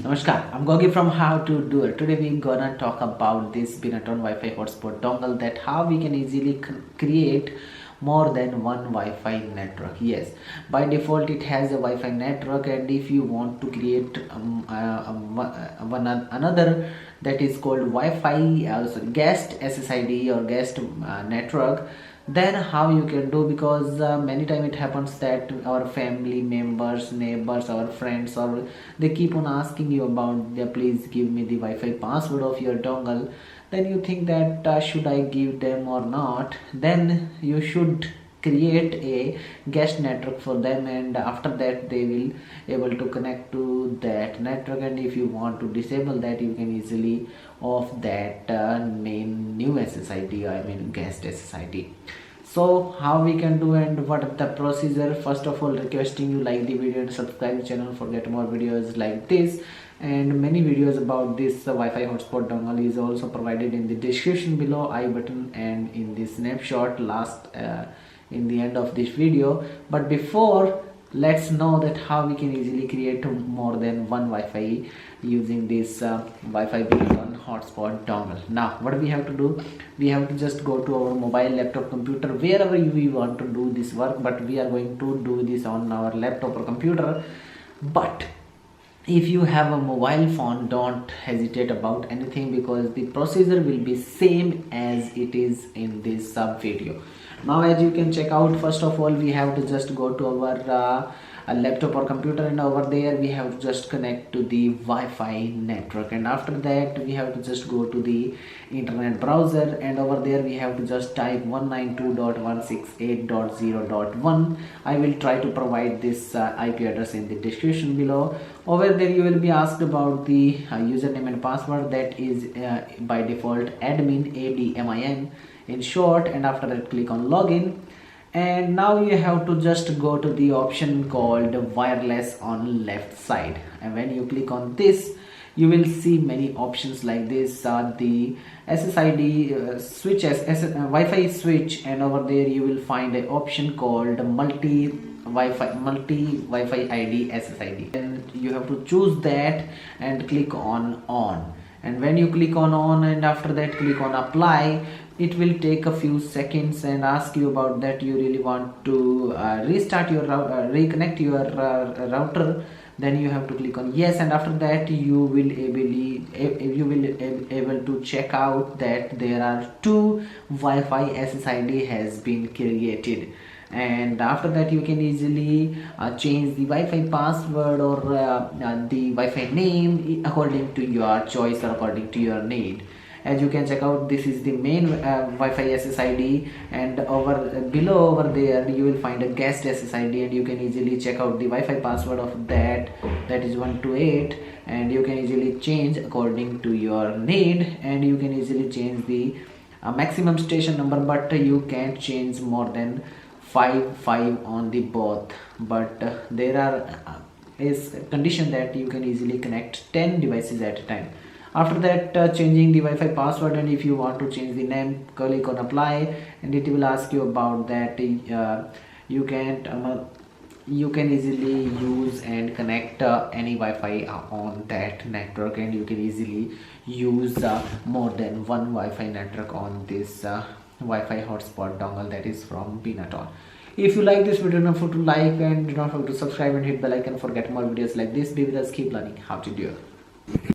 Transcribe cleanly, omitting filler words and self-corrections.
Namaskar, I'm Gogi from How to Do It. Today we're gonna talk about this Binaton Wi-Fi hotspot dongle, that how we can easily create more than one Wi-Fi network. Yes, by default it has a Wi-Fi network, and if you want to create another that is called Wi-Fi guest SSID or guest network, then how you can do, because many time it happens that our family members, neighbors, our friends, or they keep on asking you about, yeah, please give me the Wi-Fi password of your dongle. Then you think that should I give them or not. Then you should create a guest network for them, and after that they will able to connect to that network. And if you want to disable that, you can easily off that main new SSID, I mean guest SSID. So how we can do and what the procedure? First of all, requesting you like the video and subscribe the channel for get more videos like this, and many videos about this Wi-Fi hotspot dongle is also provided in the description below, I button, and in the snapshot last in the end of this video. But before, let's know that how we can easily create more than one Wi-Fi using this Wi-Fi Binaton hotspot dongle. Now what we have to do, we have to just go to our mobile, laptop, computer, wherever we want to do this work, but we are going to do this on our laptop or computer. But if you have a mobile phone, don't hesitate about anything, because the procedure will be same as it is in this sub video. Now as you can check out, first of all we have to just go to our laptop or computer, and over there we have to just connect to the Wi-Fi network, and after that we have to just go to the internet browser, and over there we have to just type 192.168.0.1. I will try to provide this IP address in the description below. Over there you will be asked about the username and password, that is by default admin, ADMIN in short, and after that click on login. And now you have to just go to the option called wireless on left side, and when you click on this, you will see many options like this, the SSID switch, Wi-Fi switch, and over there you will find an option called multi Wi-Fi ID SSID, and you have to choose that and click on on. And when you click on and after that click on apply, it will take a few seconds and ask you about that you really want to restart your reconnect your router. Then you have to click on yes, and after that you will able to check out that there are two Wi-Fi SSID has been created. And after that you can easily change the Wi-Fi password or the Wi-Fi name according to your choice or according to your need. As you can check out, this is the main Wi-Fi SSID, and below over there you will find a guest SSID, and you can easily check out the Wi-Fi password of that is 128, and you can easily change according to your need. And you can easily change the maximum station number, but you can't change more than 5 on the both. But there are is a condition that you can easily connect 10 devices at a time. After that changing the Wi-Fi password, and if you want to change the name, click on apply, and it will ask you about that you can easily use and connect any Wi-Fi on that network, and you can easily use more than one Wi-Fi network on this Wi-Fi hotspot dongle that is from Binaton. If you like this video, don't forget to like, and do not forget to subscribe and hit bell icon for get more videos like this. Be with us, keep learning how to do it.